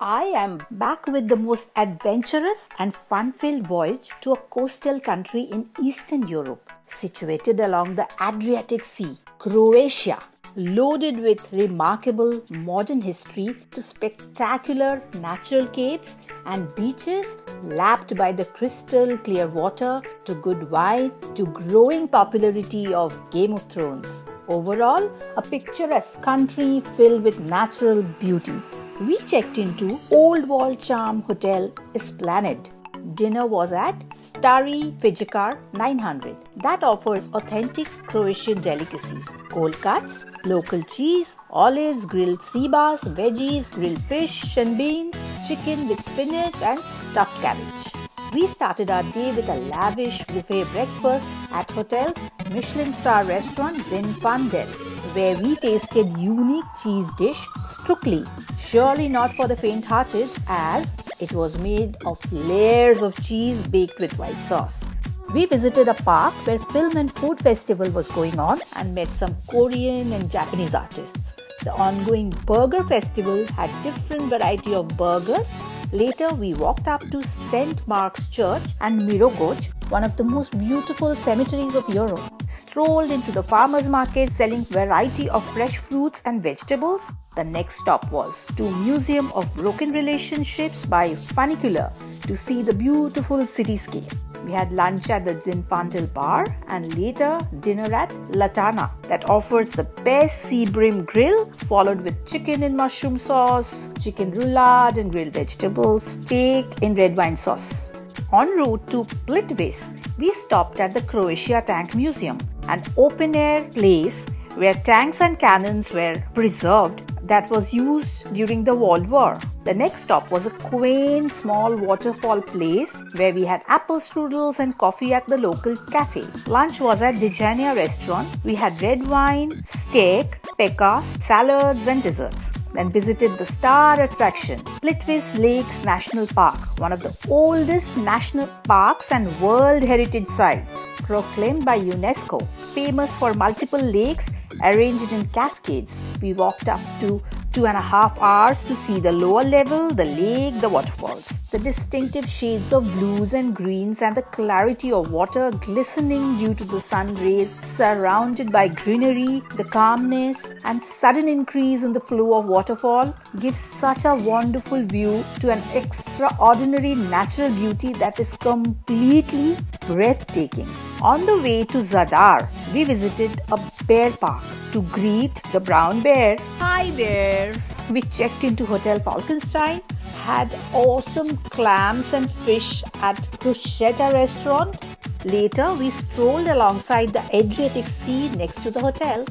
I am back with the most adventurous and fun-filled voyage to a coastal country in Eastern Europe, situated along the Adriatic Sea, Croatia. Loaded with remarkable modern history to spectacular natural caves and beaches lapped by the crystal clear water to good wine to growing popularity of Game of Thrones. Overall, a picturesque country filled with natural beauty. We checked into Old World Charm Hotel Esplanade. Dinner was at Stari Fijakar 900 that offers authentic Croatian delicacies, cold cuts, local cheese, olives, grilled sea bass, veggies, grilled fish and beans, chicken with spinach and stuffed cabbage. We started our day with a lavish buffet breakfast at hotel's Michelin star restaurant Zinfandel, where we tasted unique cheese dish Strukli, surely not for the faint-hearted as it was made of layers of cheese baked with white sauce. We visited a park where film and food festival was going on and met some Korean and Japanese artists. The ongoing burger festival had different variety of burgers. Later, we walked up to St. Mark's Church and Mirogoj, one of the most beautiful cemeteries of Europe. Strolled into the farmers market selling variety of fresh fruits and vegetables. The next stop was to Museum of Broken Relationships by Funicular to see the beautiful cityscape. We had lunch at the Zinfandel bar and later dinner at Latana that offers the best sea bream grill followed with chicken in mushroom sauce, chicken roulade and grilled vegetables, steak in red wine sauce. En route to Plitvice, we stopped at the Croatia Tank Museum, an open-air place where tanks and cannons were preserved that was used during the World War. The next stop was a quaint small waterfall place where we had apple strudels and coffee at the local cafe. Lunch was at Dejania restaurant. We had red wine, steak, pekas, salads and desserts. Then visited the star attraction, Plitvice Lakes National Park, one of the oldest national parks and World Heritage Site, proclaimed by UNESCO, famous for multiple lakes arranged in cascades. We walked up to 2.5 hours to see the lower level, the lake, the waterfalls. The distinctive shades of blues and greens and the clarity of water glistening due to the sun rays surrounded by greenery, the calmness and sudden increase in the flow of waterfall gives such a wonderful view to an extraordinary natural beauty that is completely breathtaking. On the way to Zadar, we visited a bear park to greet the brown bear. Hi there! We checked into Hotel Falkenstein, had awesome clams and fish at Bruschetta restaurant. Later, we strolled alongside the Adriatic Sea next to the hotel.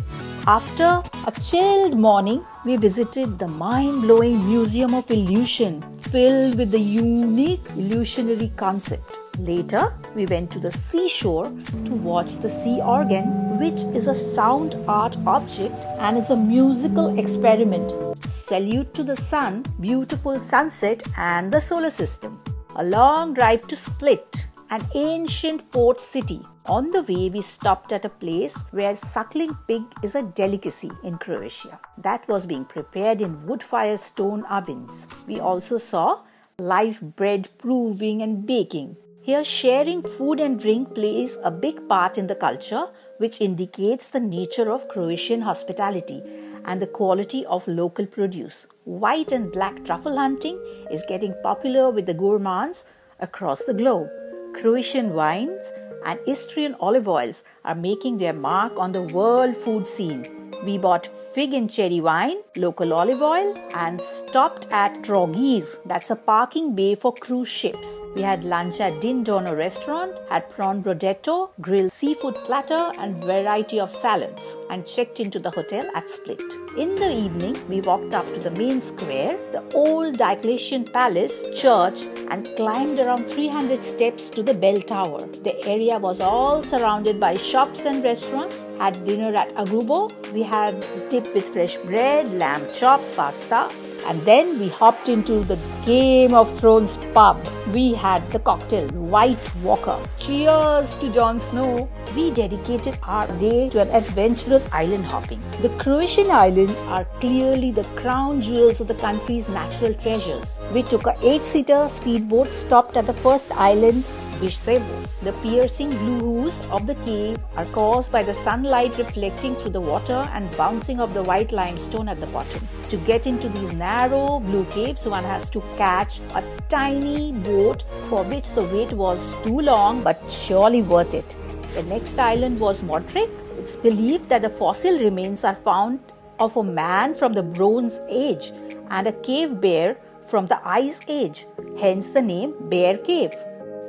After a chilled morning, we visited the mind-blowing Museum of Illusion, filled with the unique illusionary concept. Later, we went to the seashore to watch the sea organ, which is a sound art object and is a musical experiment. Salute to the sun, beautiful sunset and the solar system. A long drive to Split, an ancient port city. On the way, we stopped at a place where suckling pig is a delicacy in Croatia that was being prepared in wood-fire stone ovens. We also saw live bread proving and baking. Here, sharing food and drink plays a big part in the culture, which indicates the nature of Croatian hospitality and the quality of local produce. White and black truffle hunting is getting popular with the gourmands across the globe. Croatian wines and Istrian olive oils are making their mark on the world food scene. We bought fig and cherry wine, local olive oil and stopped at Trogir, that's a parking bay for cruise ships. We had lunch at Din Dono restaurant, had prawn brodetto, grilled seafood platter and variety of salads and checked into the hotel at Split. In the evening, we walked up to the main square, the old Diocletian Palace, church and climbed around 300 steps to the bell tower. The area was all surrounded by shops and restaurants. Had dinner at Agubo. We had dip with fresh bread, lamb chops, pasta, And then we hopped into the Game of Thrones pub. We had the cocktail White Walker. Cheers to Jon Snow. We dedicated our day to an adventurous island hopping. The Croatian islands are clearly the crown jewels of the country's natural treasures. We took a 8-seater speedboat, stopped at the first island, Vexento. The piercing blue hues of the cave are caused by the sunlight reflecting through the water and bouncing off the white limestone at the bottom. To get into these narrow blue caves, one has to catch a tiny boat for which the wait was too long but surely worth it. The next island was Modric. It's believed that the fossil remains are found of a man from the Bronze Age and a cave bear from the Ice Age, hence the name Bear Cave.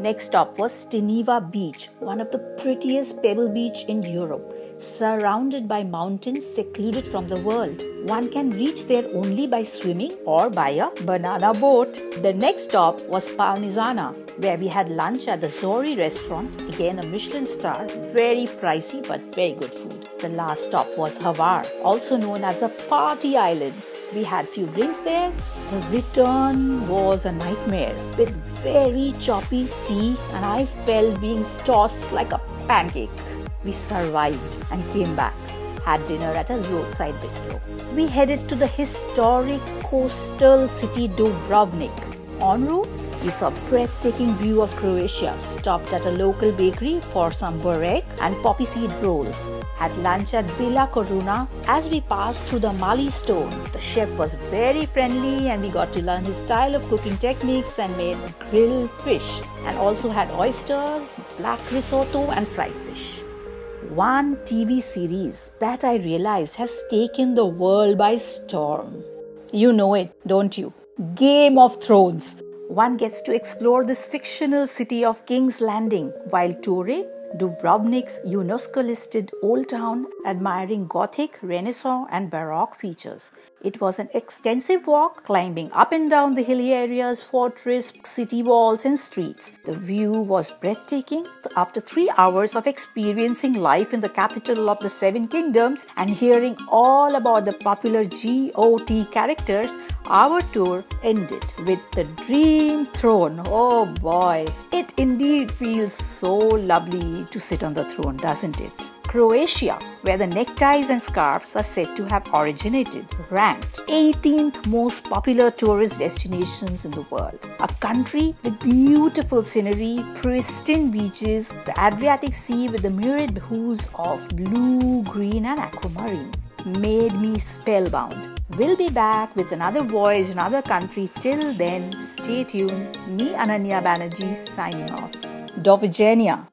Next stop was Deneva Beach, one of the prettiest pebble beach in Europe, surrounded by mountains secluded from the world. One can reach there only by swimming or by a banana boat. The next stop was Palmisana, where we had lunch at the Zori restaurant, again a Michelin star, very pricey but very good food. The last stop was Hvar, also known as a party island. We had few drinks there. The return was a nightmare with very choppy sea and I felt being tossed like a pancake. We survived and came back, had dinner at a roadside bistro. We headed to the historic coastal city Dubrovnik. En route, we saw a breathtaking view of Croatia, stopped at a local bakery for some burek and poppy seed rolls. Had lunch at Villa Coruna. As we passed through the Mali stone, the chef was very friendly and we got to learn his style of cooking techniques and made grilled fish and also had oysters, black risotto and fried fish. One TV series that I realized has taken the world by storm. You know it, don't you? Game of Thrones. One gets to explore this fictional city of King's Landing while touring Dubrovnik's UNESCO-listed Old Town, admiring Gothic, Renaissance and Baroque features. It was an extensive walk, climbing up and down the hilly areas, fortress, city walls and streets. The view was breathtaking. After 3 hours of experiencing life in the capital of the 7 kingdoms and hearing all about the popular GOT characters, our tour ended with the dream throne. Oh boy, it indeed feels so lovely to sit on the throne, doesn't it? Croatia, where the neckties and scarves are said to have originated, ranked 18th most popular tourist destinations in the world. A country with beautiful scenery, pristine beaches, the Adriatic Sea with the myriad hues of blue, green and aquamarine made me spellbound. We'll be back with another voyage, another country. Till then, stay tuned. Me, Ananya Banerjee, signing off. Do widzenia.